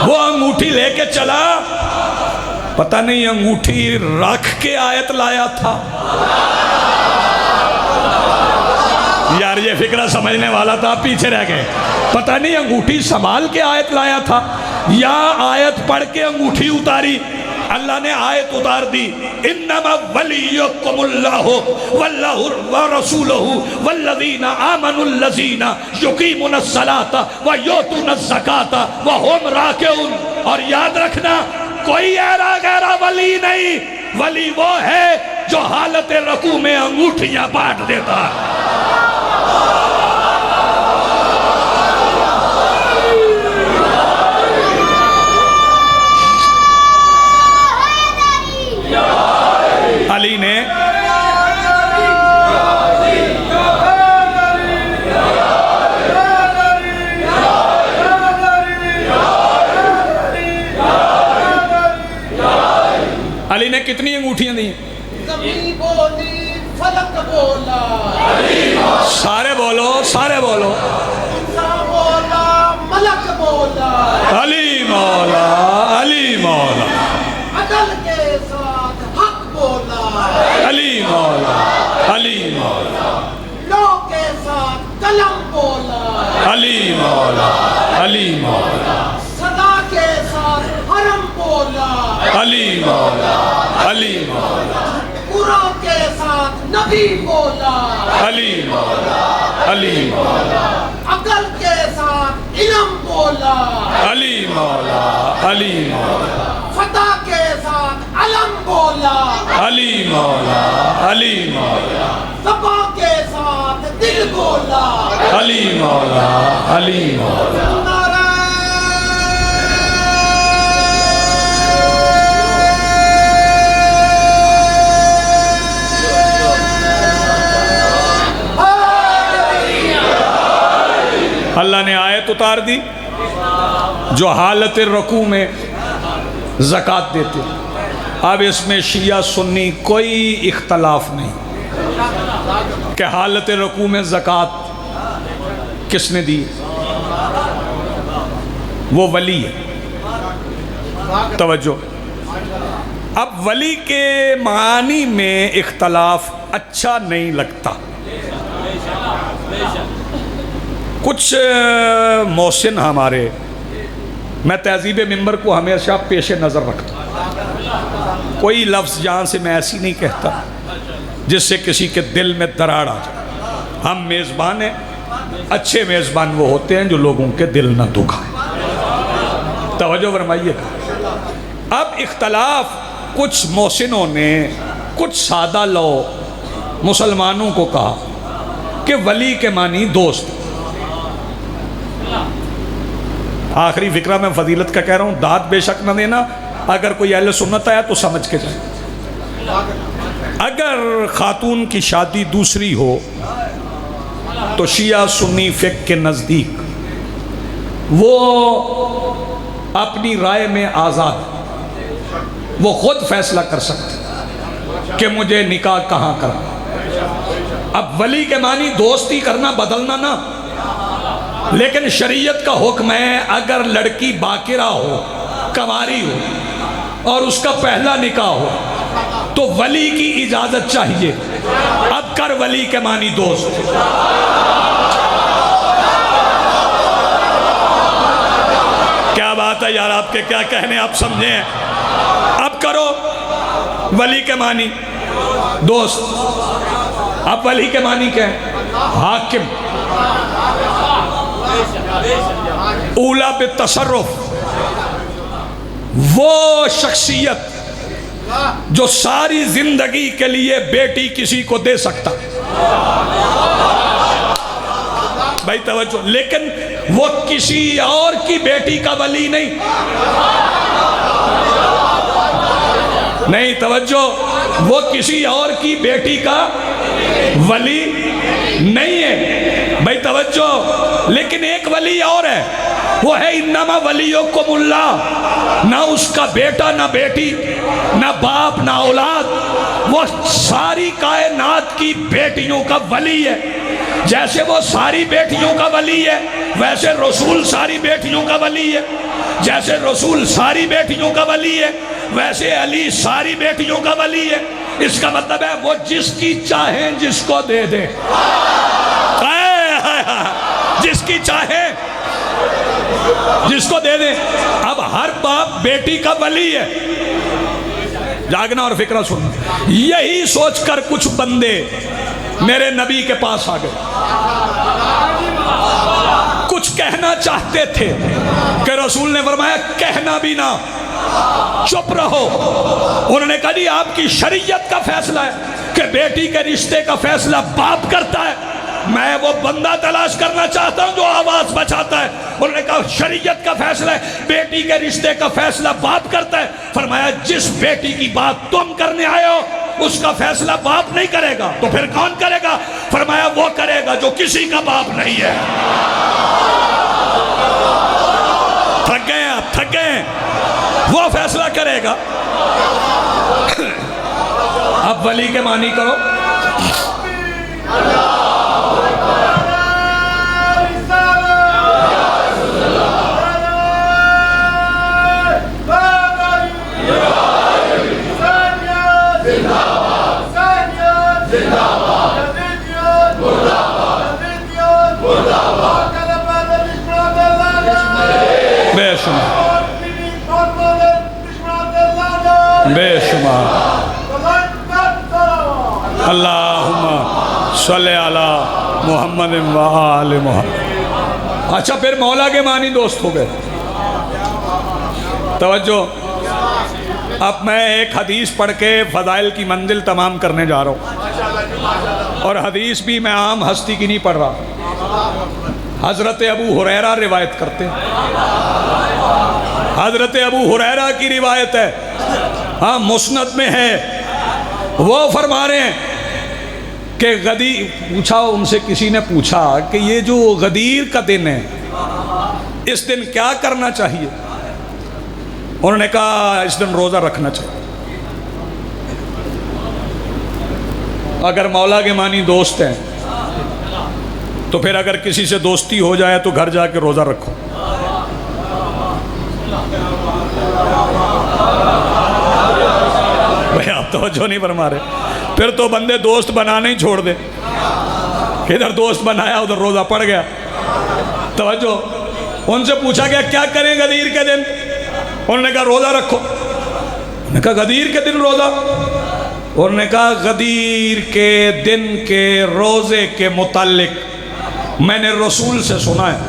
وہ انگوٹھی لے کے چلا، پتہ نہیں انگوٹھی رکھ کے آیت لایا تھا۔ یار یہ فکرہ سمجھنے والا تھا، پیچھے رہ گئے۔ پتہ نہیں انگوٹھی سنبھال کے آیت لایا تھا یا آیت پڑھ کے انگوٹھی اتاری۔ اللہ نے آیت اتار دی، انما ولیکم اللہ واللہ ورسولہ والذین آمنوا الذین یقیمون الصلاۃ ویؤتون الزکاۃ وہم راکعون۔ اور یاد رکھنا کوئی ایرا غیرہ ولی نہیں، ولی وہ ہے جو حالت رکوع میں انگوٹھیاں بانٹ دیتا ہے۔ علی نے علی نے کتنی انگوٹھیاں دی؟ سارے بولو، سارے بولو، علی مولا، علی مولا، علی مولا، علی مولا، لو کے ساتھ قلم بولا، علی مولا، علی مولا، صدا کے ساتھ حرم بولا، علی مولا، علی مولا، قرآن کے ساتھ نبی بولا، علی مولا، علی مولا، عقل کے ساتھ علم بولا، علی مولا، علی مولا، فتح کے ساتھ علم بولا، علی مولا، علی مولا، زبان کے ساتھ دل بولا، علی مولا، علی مولا۔ نعرہ اللہ نے آیت اتار دی، جو حالت رکوع میں زکوٰۃ دیتے۔ اب اس میں شیعہ سنی کوئی اختلاف نہیں کہ حالت رکوع میں زکوٰۃ کس نے دی، وہ ولی ہے۔ توجہ، اب ولی کے معنی میں اختلاف اچھا نہیں لگتا۔ کچھ محسن ہمارے، میں تہذیب ممبر کو ہمیشہ پیش نظر رکھتا ہوں، کوئی لفظ جان سے میں ایسی نہیں کہتا جس سے کسی کے دل میں دراڑ آ جائے۔ ہم میزبان ہیں، اچھے میزبان وہ ہوتے ہیں جو لوگوں کے دل نہ دکھائیں۔ توجہ فرمائیے گا۔ اب اختلاف کچھ محسنوں نے، کچھ سادہ لو مسلمانوں کو کہا کہ ولی کے معنی دوست، آخری فکرہ میں فضیلت کا کہہ رہا ہوں، داد بے شک نہ دینا، اگر کوئی اہل سنت آیا تو سمجھ کے جائے۔ اگر خاتون کی شادی دوسری ہو تو شیعہ سنی فقہ کے نزدیک وہ اپنی رائے میں آزاد، وہ خود فیصلہ کر سکتے کہ مجھے نکاح کہاں کرنا۔ اب ولی کے معنی دوستی کرنا بدلنا نہ، لیکن شریعت کا حکم ہے اگر لڑکی باکرہ ہو، کنواری ہو اور اس کا پہلا نکاح ہو تو ولی کی اجازت چاہیے۔ اب کر ولی کے معنی دوست۔ کیا بات ہے یار، آپ کے کیا کہنے آپ سمجھیں۔ اب کرو ولی کے معنی دوست۔ اب ولی کے معنی کیا ہے؟ حاکم، اولا بالتصرف، وہ شخصیت جو ساری زندگی کے لیے بیٹی کسی کو دے سکتا۔ بھائی توجہ، لیکن وہ کسی اور کی بیٹی کا ولی نہیں۔ نہیں توجہ، وہ کسی اور کی بیٹی کا ولی نہیں ہے۔ بھائی توجہ، لیکن ایک ولی اور ہے، وہ ہے انما ولیکم اللہ، نہ اس کا بیٹا نہ بیٹی نہ باپ نہ اولاد، وہ ساری کائنات کی بیٹیوں کا ولی ہے۔ جیسے وہ ساری بیٹیوں کا ولی ہے ویسے رسول ساری بیٹیوں کا ولی ہے، جیسے رسول ساری بیٹیوں کا ولی ہے ویسے علی ساری بیٹیوں کا ولی ہے۔ اس کا مطلب ہے وہ جس کی چاہیں جس کو دے دے، جس کی چاہیں جس کو دے دیں۔ اب ہر باپ بیٹی کا ولی ہے۔ جاگنا اور فکرہ سننا۔ یہی سوچ کر کچھ بندے میرے نبی کے پاس آ گئے، کچھ کہنا چاہتے تھے کہ رسول نے فرمایا کہنا بھی نہ، چپ رہو۔ انہوں نے کہا جی آپ کی شریعت کا فیصلہ ہے کہ بیٹی کے رشتے کا فیصلہ باپ کرتا ہے، میں وہ بندہ تلاش کرنا چاہتا ہوں جو آواز بچاتا ہے۔ انہوں نے کہا شریعت کا فیصلہ ہے بیٹی کے رشتے کا فیصلہ باپ کرتا ہے۔ فرمایا جس بیٹی کی بات تم کرنے آئے ہو اس کا فیصلہ باپ نہیں کرے گا، تو پھر کون کرے گا؟ فرمایا وہ کرے گا جو کسی کا باپ نہیں ہے۔ تھک گئے آپ، تھک گئے، وہ فیصلہ کرے گا۔ اب ولی کے معنی کرو۔ بے شمار بے شمار، اللہم صلی علی محمد و آل محمد۔ اچھا پھر مولا کے معنی دوست ہو گئے۔ توجہ، اب میں ایک حدیث پڑھ کے فضائل کی منزل تمام کرنے جا رہا ہوں، اور حدیث بھی میں عام ہستی کی نہیں پڑھ رہا، حضرت ابو ہریرہ روایت کرتے ہیں۔ حضرت ابو ہریرہ کی روایت ہے، ہاں مسند میں ہے۔ وہ فرما رہے ہیں کہ غدیر، پوچھا ان سے کسی نے پوچھا کہ یہ جو غدیر کا دن ہے اس دن کیا کرنا چاہیے؟ انہوں نے کہا اس دن روزہ رکھنا چاہیے۔ اگر مولا کے معنی دوست ہیں تو پھر اگر کسی سے دوستی ہو جائے تو گھر جا کے روزہ رکھو۔ بھئی آپ توجہ نہیں فرما رہے، پھر تو بندے دوست بنانے ہی چھوڑ دے، ادھر دوست بنایا ادھر روزہ پڑ گیا۔ توجہ، ان سے پوچھا گیا کیا کریں غدیر کے دن؟ انہوں نے کہا روزہ رکھو۔ انہوں نے کہا غدیر کے دن روزہ؟ انہوں نے کہا غدیر کے دن کے روزے کے متعلق میں نے رسول سے سنا ہے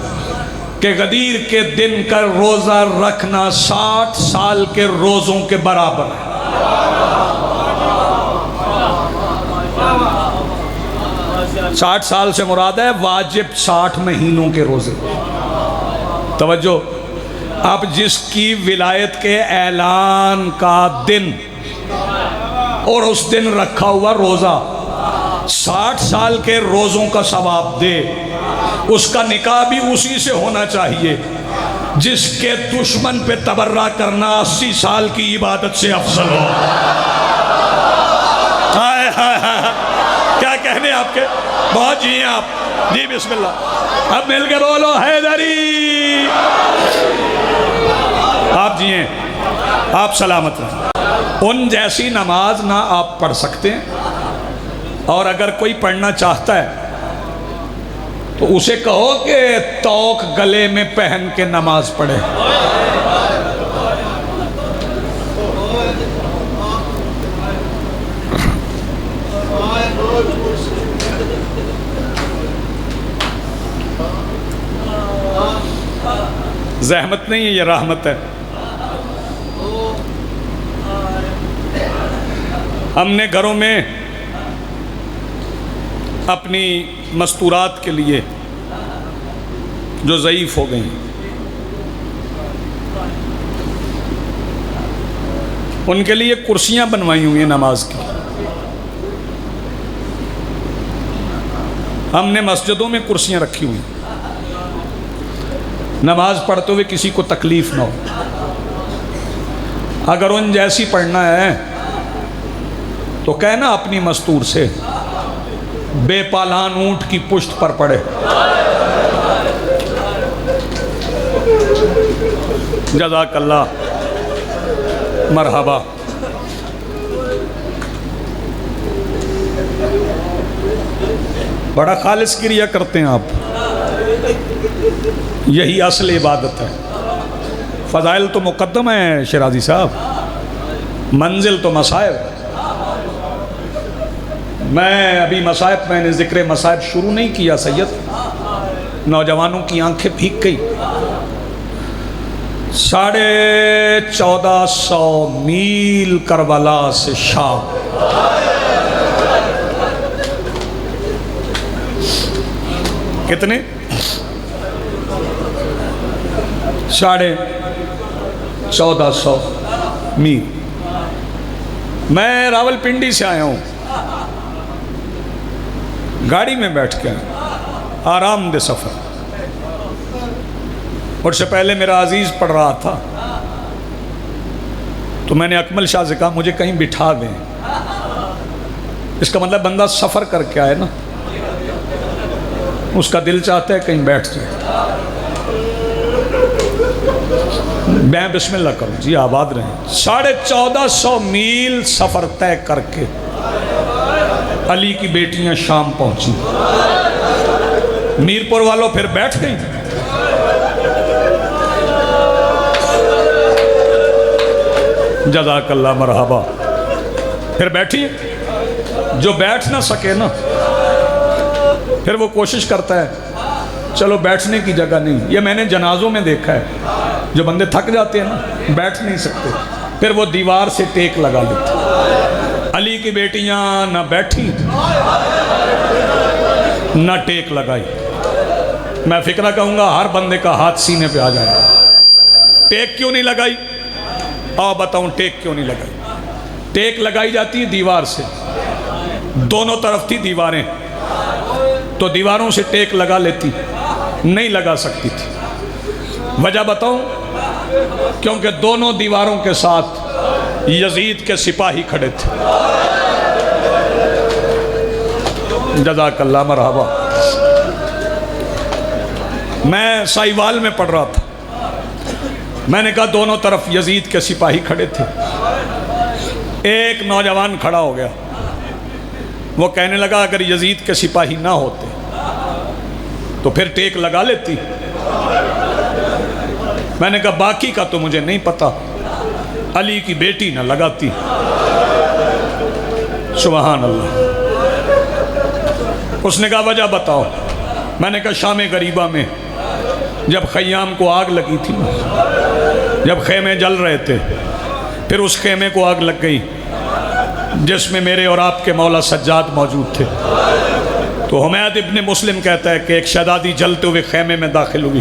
کہ غدیر کے دن کا روزہ رکھنا 60 سال کے روزوں کے برابر ہے۔ 60 سال سے مراد ہے واجب 60 مہینوں کے روزے۔ توجہ، اب جس کی ولایت کے اعلان کا دن اور اس دن رکھا ہوا روزہ 60 سال کے روزوں کا ثواب دے، اس کا نکاح بھی اسی سے ہونا چاہیے جس کے دشمن پہ تبرہ کرنا 80 سال کی عبادت سے افضل ہو۔ کیا کہنے آپ کے؟ بہت جی ہیں آپ، جی بسم اللہ، اب مل کے بولو حیدری۔ آپ جی ہیں، آپ سلامت رہیں۔ ان جیسی نماز نہ آپ پڑھ سکتے ہیں، اور اگر کوئی پڑھنا چاہتا ہے تو اسے کہو کہ توق گلے میں پہن کے نماز پڑھے۔ زحمت نہیں ہے، یہ رحمت ہے۔ ہم نے گھروں میں اپنی مستورات کے لیے جو ضعیف ہو گئی ان کے لیے کرسیاں بنوائی ہوئی ہیں نماز کی۔ ہم نے مسجدوں میں کرسیاں رکھی ہوئی، نماز پڑھتے ہوئے کسی کو تکلیف نہ ہو۔ اگر ان جیسی پڑھنا ہے تو کہنا اپنی مستور سے بے پالان اونٹ کی پشت پر پڑے۔ جزاک اللہ، مرحبا۔ بڑا خالص کریا کرتے ہیں آپ، یہی اصل عبادت ہے۔ فضائل تو مقدم ہے شیرازی صاحب، منزل تو مصائب۔ میں نے ذکر مصائب شروع نہیں کیا سید، نوجوانوں کی آنکھیں بھیگ گئی۔ 1450 میل کربلا سے شام، کتنے؟ 1450 میل۔ میں راول پنڈی سے آیا ہوں، گاڑی میں بیٹھ کے آرام دہ سفر، اور سے پہلے میرا عزیز پڑھ رہا تھا تو میں نے اکمل شاہ سے کہا مجھے کہیں بٹھا دیں۔ اس کا مطلب بندہ سفر کر کے آئے نا، اس کا دل چاہتا ہے کہیں بیٹھ جائے۔ میں بسم اللہ کروں، جی آباد رہیں۔ 1450 میل سفر طے کر کے علی کی بیٹیاں شام پہنچی، میرپور والوں پھر بیٹھ گئی۔ جزاک اللہ، مرحبا۔ پھر بیٹھی، جو بیٹھ نہ سکے نا پھر وہ کوشش کرتا ہے چلو بیٹھنے کی جگہ نہیں۔ یہ میں نے جنازوں میں دیکھا ہے، جو بندے تھک جاتے ہیں نا، بیٹھ نہیں سکتے، پھر وہ دیوار سے ٹیک لگا لیتے۔ علی کی بیٹیاں نہ بیٹھی نہ ٹیک لگائی۔ میں فکرہ کہوں گا ہر بندے کا ہاتھ سینے پہ آ جائے۔ ٹیک کیوں نہیں لگائی؟ آؤ بتاؤں ٹیک کیوں نہیں لگائی؟ ٹیک لگائی جاتی ہے دیوار سے، دونوں طرف تھی دیواریں، تو دیواروں سے ٹیک لگا لیتی، نہیں لگا سکتی تھی۔ وجہ بتاؤں؟ کیونکہ دونوں دیواروں کے ساتھ یزید کے سپاہی کھڑے تھے۔ جزاک اللہ، مرحبا۔ میں سائیوال میں پڑھ رہا تھا، میں نے کہا دونوں طرف یزید کے سپاہی کھڑے تھے۔ ایک نوجوان کھڑا ہو گیا، وہ کہنے لگا اگر یزید کے سپاہی نہ ہوتے تو پھر ٹیک لگا لیتی۔ میں نے کہا باقی کا تو مجھے نہیں پتا، علی کی بیٹی نہ لگاتی۔ سبحان اللہ۔ اس نے کہا وجہ بتاؤ۔ میں نے کہا شام غریبہ میں جب خیام کو آگ لگی تھی، جب خیمے جل رہے تھے، پھر اس خیمے کو آگ لگ گئی جس میں میرے اور آپ کے مولا سجاد موجود تھے، تو حمید ابن مسلم کہتا ہے کہ ایک شہزادی جلتے ہوئے خیمے میں داخل ہوئی،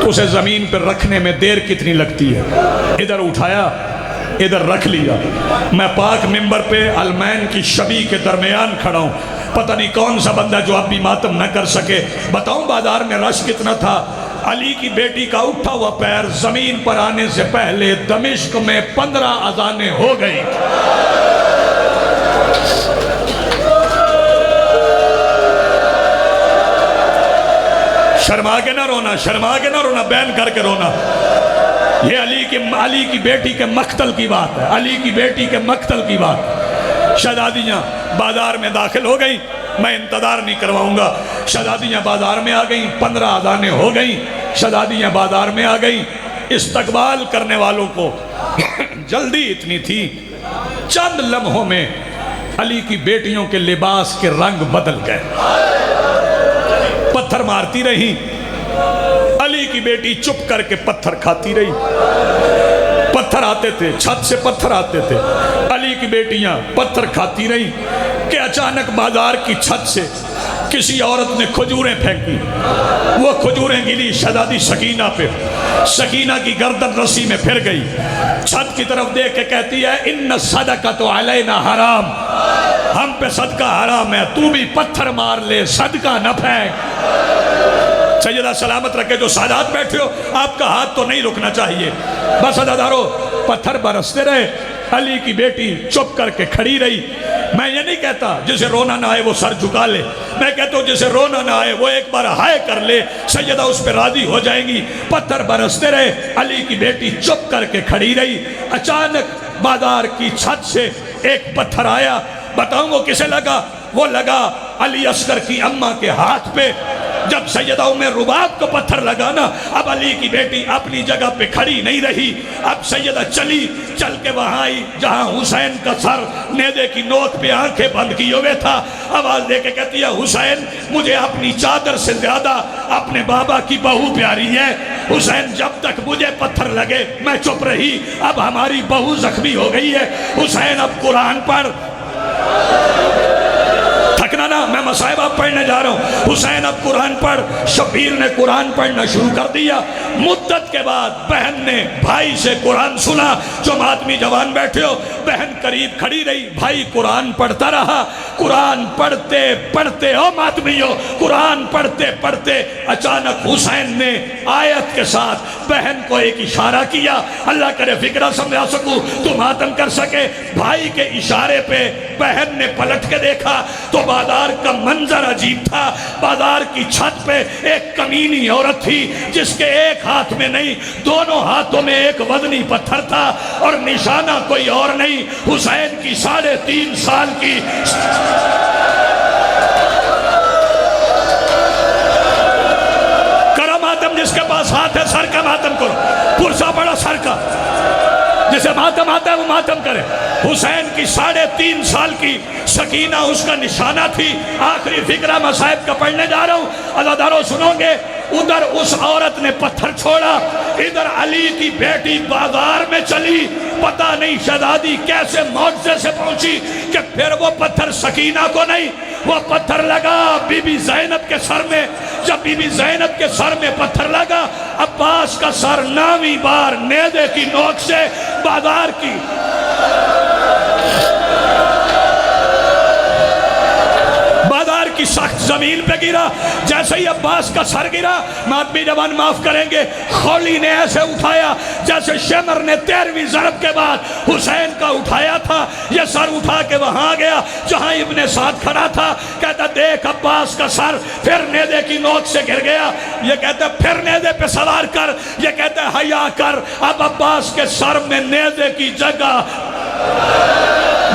تو اسے زمین پر رکھنے میں دیر کتنی لگتی ہے؟ ادھر اٹھایا، ادھر رکھ لیا۔ میں پاک منبر پہ المین کی شبی کے درمیان کھڑا ہوں، پتہ نہیں کون سا بندہ جو اب بھی ماتم نہ کر سکے۔ بتاؤں بازار میں رش کتنا تھا؟ علی کی بیٹی کا اٹھا ہوا پیر زمین پر آنے سے پہلے دمشق میں 15 اذانیں ہو گئی۔ شرما کے نہ رونا، شرما کے نہ رونا، بین کر کے رونا۔ یہ علی کی بیٹی کے مقتل کی بات ہے، علی کی بیٹی کے مقتل کی بات۔ شہزادیاں بازار میں داخل ہو گئیں، میں انتظار نہیں کرواؤں گا۔ شہزادیاں بازار میں آ گئیں، 15 اذانیں ہو گئیں، شہزادیاں بازار میں آ گئیں۔ استقبال کرنے والوں کو جلدی اتنی تھی، چند لمحوں میں علی کی بیٹیوں کے لباس کے رنگ بدل گئے۔ پتھر مارتی رہی، علی کی بیٹی چپ کر کے پتھر کھاتی رہی۔ پتھر آتے تھے، چھت سے پتھر آتے تھے، علی کی بیٹیاں پتھر کھاتی رہی کہ اچانک بازار کی چھت سے کسی عورت نے کھجوریں پھینکی۔ وہ کھجوریں گری شہزادی سکینہ پہ، سکینہ کی گردن رسی میں پھر گئی۔ چھت کی طرف دیکھ کے کہتی ہے ان الصدقۃ علینا حرام، ہم پہ صدقہ حرام ہے، تو بھی پتھر مار لے، صدقہ نہ پھینک۔ سیدہ سلامت رکھے جو سادات بیٹھے ہو، آپ کا ہاتھ تو نہیں رکنا چاہیے۔ بس عزادارو پتھر برستے رہے، علی کی بیٹی چپ کر کے کھڑی رہی۔ میں یہ نہیں کہتا جسے رونا نہ آئے وہ سر جھکا لے، میں کہتا ہوں جسے رونا نہ آئے وہ ایک بار ہائے کر لے، سیدہ اس پہ راضی ہو جائیں گی۔ پتھر برستے رہے، علی کی بیٹی چپ کر کے کھڑی رہی۔ اچانک بازار کی چھت سے ایک پتھر آیا، بتاؤں وہ کسے لگا؟ وہ لگا علی اصغر کی اماں کے ہاتھ پہ۔ جب سیدہ ام رباب کو پتھر لگا نا، اب علی کی بیٹی اپنی جگہ پہ کھڑی نہیں رہی، اب سیدہ چل کے وہاں آئی جہاں حسین کا سر نیزے کی نوک پہ آنکھیں بند کیے ہوئے تھا۔ آواز دے کے کہتی ہے حسین مجھے اپنی چادر سے زیادہ اپنے بابا کی بہو پیاری ہے۔ حسین جب تک مجھے پتھر لگے میں چپ رہی، اب ہماری بہو زخمی ہو گئی ہے، حسین اب قرآن پڑھ۔ تھکنا نا، میں مصائب اب پڑھنے جا رہا ہوں۔ حسین اب قرآن پڑھ۔ شبیر نے قرآن پڑھنا شروع کر دیا۔ مدت کے بعد بہن نے بھائی سے قرآن سنا۔ جو ماتمی جوان بیٹھے ہو، بہن قریب کھڑی رہی، بھائی قرآن پڑھتا رہا۔ قرآن پڑھتے پڑھتے او ماتمیو، قرآن پڑھتے پڑھتے اچانک حسین نے آیت کے ساتھ بہن کو ایک اشارہ کیا۔ اللہ کرے فکرہ سمجھا سکوں تو ماتم کر سکے۔ بھائی کے اشارے پہ بہن نے پلٹ کے دیکھا تو بازار کا منظر عجیب تھا۔ بازار کی چھت پہ ایک کمینی عورت تھی جس کے ایک ہاتھ میں نہیں، دونوں ہاتھوں میں ایک وزنی پتھر تھا اور نشانہ کوئی اور نہیں، حسین کی 3.5 سال کی کرا ماتم۔ جس کے پاس ہاتھ ہے سر کا ماتم کرو، پرسا پڑا سر کا، جسے ماتم آتا ہے وہ ماتم کرے۔ حسین کی 3.5 سال کی سکینہ اس کا نشانہ تھی۔ آخری فکرہ مصائب کا پڑھنے جا رہا ہوں، عزادارو سنو گے۔ ادھر اس عورت نے پتھر چھوڑا، ادھر علی کی بیٹی بازار میں چلی۔ پتہ نہیں شہزادی کیسے معجزے سے پہنچی کہ پھر وہ پتھر سکینہ کو نہیں، وہ پتھر لگا بی بی زینب کے سر میں۔ جب بی بی زینب کے سر میں پتھر لگا، عباس کا سر 9ویں بار نیزے کی نوک سے بازار کی سخت زمین پہ گرا۔ جیسے ہی عباس کا سر گرا، ماتمی جوان معاف کریں گے، خولی نے ایسے اٹھایا جیسے شمر نے 13ویں ضرب کے بعد حسین کا اٹھایا تھا۔ یہ سر اٹھا کے وہاں گیا جہاں ابن سعد کھڑا تھا، کہتا دیکھ عباس کا سر پھر نیزے کی نوک سے گر گیا۔ یہ کہتا پھر نیزے پہ سوار کر، یہ کہتا حیا کر۔ اب عباس کے سر میں نیزے کی جگہ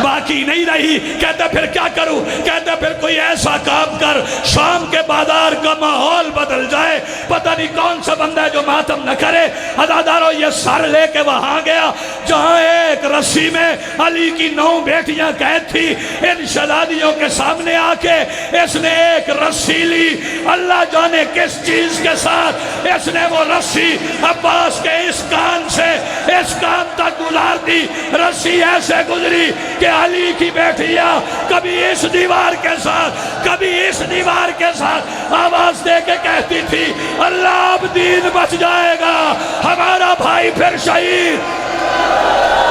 باقی نہیں رہی۔ کہتا پھر کیا کروں؟ کہتا پھر کوئی ایسا کام کر شام کے بازار کا ماحول بدل جائے۔ پتہ نہیں کون سا بندہ ہے جو ماتم نہ کرے۔ عزادارو یہ سر لے کے وہاں گیا جہاں ایک رسی میں علی کی 9 بیٹیاں قید تھی۔ ان شہزادیوں کے سامنے آ کے اس نے ایک رسی لی، اللہ جانے کس چیز کے ساتھ اس نے وہ رسی عباس کے اس کان سے اس کان تک گزار دی۔ رسی ایسے گزری کہ علی کی بیٹیاں کبھی اس دیوار کے ساتھ کبھی اس دیوار کے ساتھ آواز دے کے کہتی تھی اللہ اب دین بچ جائے گا، ہمارا بھائی پھر شہید۔